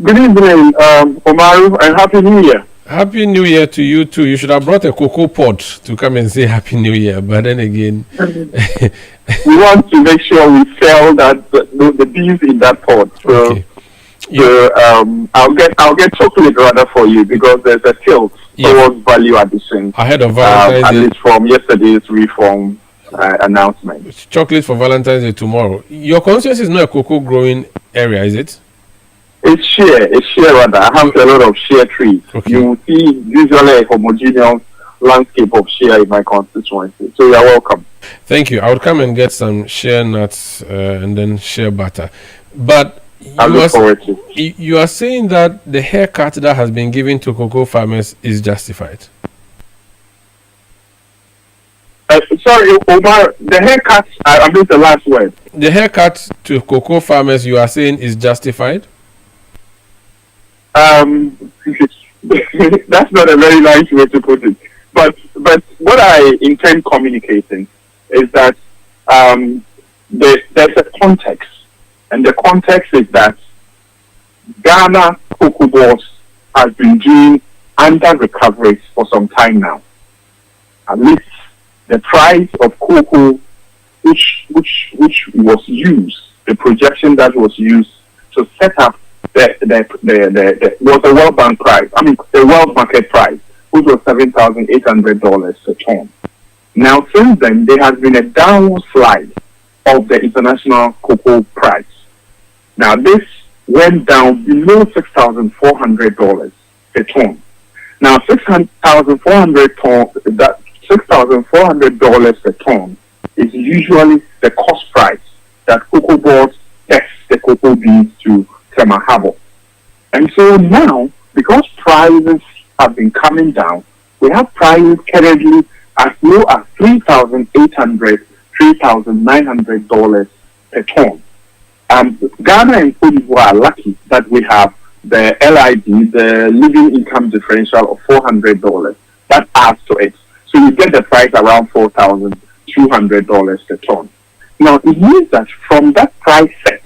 Good evening, Omaru, and Happy New Year. Happy New Year to you too. You should have brought a cocoa pod to come and say Happy New Year. But then again, we want to make sure we sell that the beans in that pot. So, okay. I'll get chocolate rather for you because there's a tilt towards value addition ahead of Valentine's at Day. least from yesterday's reform announcement. Chocolate for Valentine's Day tomorrow. Your constituency is not a cocoa growing area, is it? It's share rather. I have a lot of share trees. Okay. You will see usually a homogeneous landscape of share in my constituency. So you're welcome. Thank you. I would come and get some share nuts and then share butter. But you are saying that the haircut that has been given to cocoa farmers is justified. Sorry, Omar, the haircut, I missed the last word. The haircut to cocoa farmers you are saying is justified? That's not a very nice way to put it. But what I intend communicating is that there's a context. And the context is that Ghana Cocoa Board has been doing under recoveries for some time now. At least the price of cocoa which was used, the projection that was used to set up was a World Bank price. I mean, the world market price, which was $7,800 per ton. Now, since then, there has been a downward slide of the international cocoa price. Now, this went down below $6,400 per ton. Now, $6,400 per ton is usually the cost price that cocoa boards tax the cocoa beans to Harbor. And so now, because prices have been coming down, we have prices currently as low as $3,800, $3,900 per ton. Ghana and Cote d'Ivoire are lucky that we have the LID, the living income differential of $400. That adds to it. So you get the price around $4,200 per ton. Now, it means that from that price set,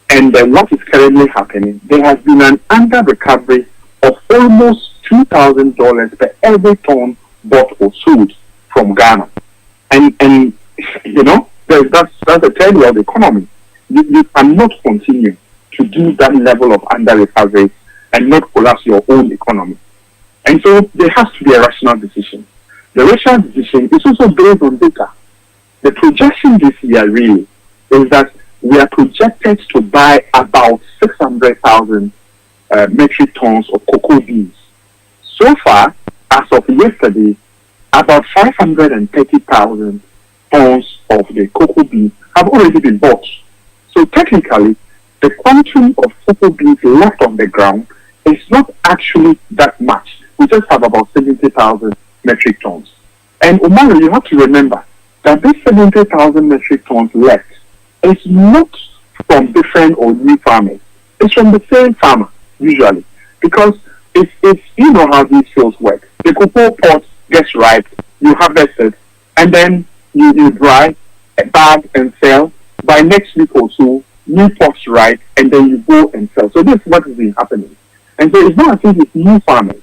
and then what is currently happening, there has been an under recovery of almost $2,000 per every ton bought or sold from Ghana. And you know, that's a failure of the economy. You cannot continue to do that level of under recovery and not collapse your own economy. And so there has to be a rational decision. The rational decision is also based on data. The projection this year really is that we are projected to buy about 600,000 metric tons of cocoa beans. So far, as of yesterday, about 530,000 tons of the cocoa beans have already been bought. So technically, the quantum of cocoa beans left on the ground is not actually that much. We just have about 70,000 metric tons. And Umaru, you have to remember that this 70,000 metric tons left is not from different or new farmers. It's from the same farmer, usually. Because it's you know how these fields work. The cocoa pod gets ripe, you harvest it, and then you dry, bag, and sell. By next week or so, new pods ripe, and then you go and sell. So this is what has been happening. And so it's not as if it's new farmers.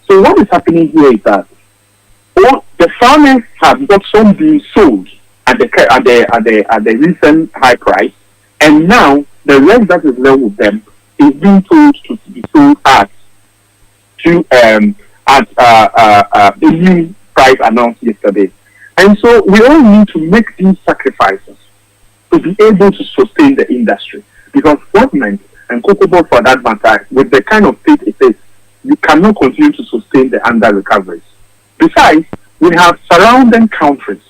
So what is happening here is that the farmers have got some being sold at the recent high price, and now the rest that is left with them is being told to be sold at the new price announced yesterday. And so we all need to make these sacrifices to be able to sustain the industry, because government and cocoa board, for that matter, with the kind of state it is, you cannot continue to sustain the under recoveries. Besides, we have surrounding countries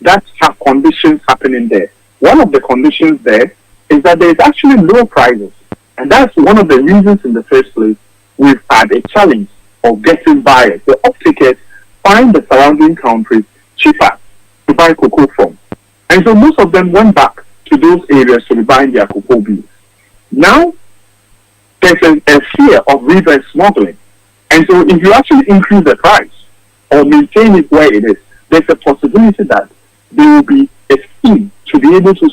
that have conditions happening there. One of the conditions there is that there is actually low prices, and that's one of the reasons in the first place we've had a challenge of getting buyers. The off-takers find the surrounding countries cheaper to buy cocoa from, and so most of them went back to those areas to be buying their cocoa beans. Now, there's a fear of reverse smuggling, and so if you actually increase the price or maintain it where it is, there's a possibility that there will be a scheme to be able to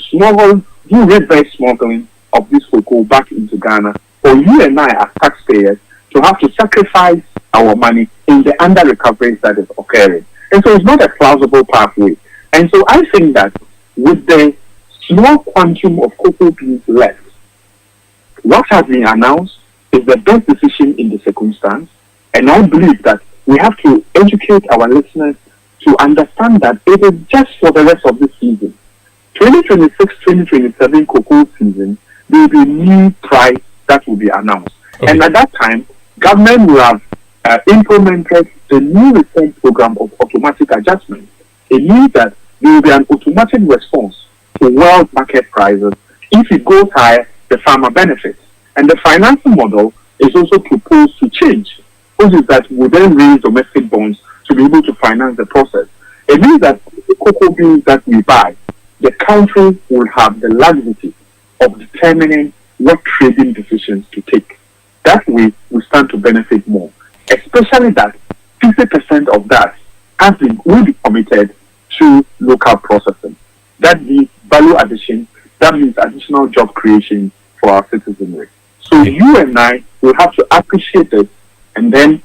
do reverse smuggling of this cocoa back into Ghana for you and I as taxpayers to have to sacrifice our money in the under-recoveries that is occurring. And so it's not a plausible pathway. And so I think that with the small quantum of cocoa beans left, what has been announced is the best decision in the circumstance. And I believe that we have to educate our listeners to understand that it is just for the rest of the season. 2026-2027 cocoa season, there will be a new price that will be announced. Okay. And at that time, government will have implemented the new reform program of automatic adjustment. It means that there will be an automatic response to world market prices. If it goes higher, the farmer benefits. And the financing model is also proposed to change, which is that we then raise domestic bonds to be able to finance the process. It means that the cocoa beans that we buy, the country will have the luxury of determining what trading decisions to take. That way, we stand to benefit more, especially that 50% of that will be committed to local processing. That means value addition, that means additional job creation for our citizenry. So you and I will have to appreciate it and then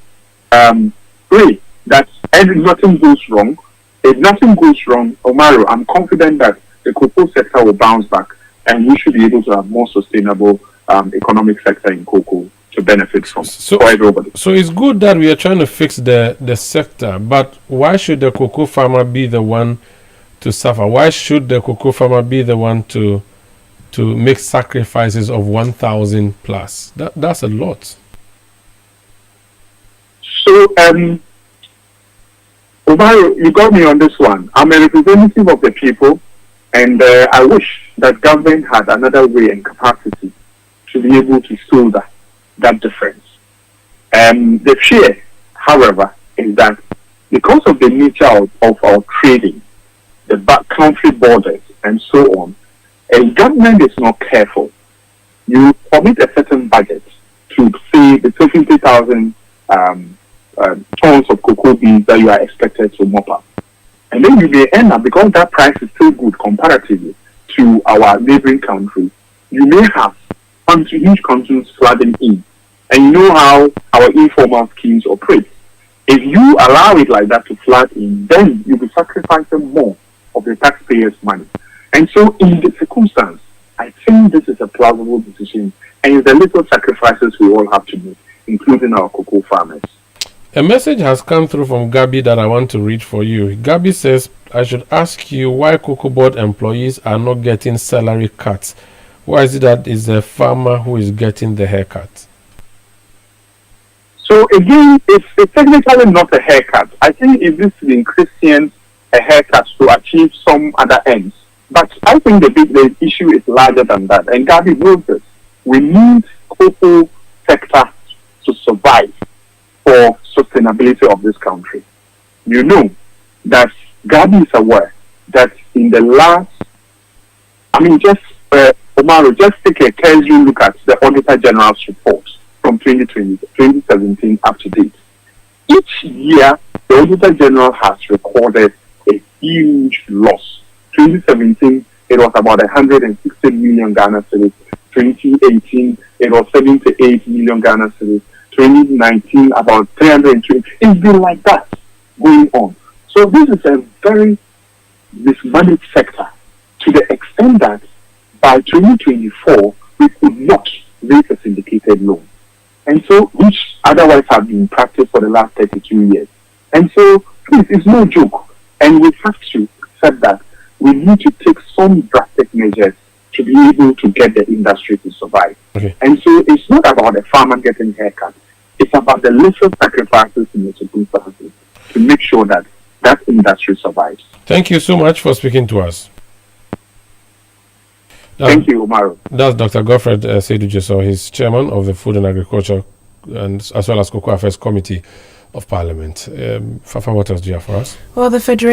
pray that nothing goes wrong. If nothing goes wrong, Omaro, I'm confident that the cocoa sector will bounce back and we should be able to have more sustainable economic sector in cocoa to benefit from for everybody. So it's good that we are trying to fix the sector, but why should the cocoa farmer be the one to suffer? Why should the cocoa farmer be the one to make sacrifices of 1,000 plus? That's a lot. So, Omar, you got me on this one. I'm a representative of the people, and I wish that government had another way and capacity to be able to fill that difference. The fear, however, is that because of the nature of our trading, the country borders, and so on, if government is not careful, you commit a certain budget to say the 70,000 tons of cocoa beans that you are expected to mop up. And then you may end up, because that price is still good comparatively to our neighboring countries, you may have huge countries flooding in. And you know how our informal schemes operate. If you allow it like that to flood in, then you'll be sacrificing more of the taxpayers' money. And so in the circumstance, I think this is a plausible decision, and it's the little sacrifices we all have to make, including our cocoa farmers. A message has come through from Gabi that I want to read for you. Gabi says, I should ask you why cocoa board employees are not getting salary cuts. Why is it that it's the farmer who is getting the haircut? So again, it's technically not a haircut. I think it is in Christians a haircut to achieve some other ends. But I think the issue is larger than that. And Gabi knows this. We need cocoa sector to survive for sustainability of this country. You know that Gabi is aware that in the last, Omaro, just take a casual look at the Auditor General's report from 2017 up to date. Each year, the Auditor General has recorded a huge loss. 2017, it was about 160 million Ghana cedis. 2018, it was 78 million Ghana cedis. 2019, about 320. It's been like that going on. So this is a very mismanaged sector to the extent that by 2024, we could not raise a syndicated loan. And so, which otherwise have been practiced for the last 32 years. And so, please, it's no joke. And we have to accept that we need to take some drastic measures to be able to get the industry to survive. Okay. And so, it's not about the farmer getting haircut. It's about the little sacrifices in the circumstances to make sure that that industry survives. Thank you so much for speaking to us. Thank you, Omaro. That's Dr. Godfred Seidu Jasaw. He's chairman of the Food and Agriculture and as well as Cocoa Affairs Committee of Parliament. Fafa, what else do you have for us? Well, the Federation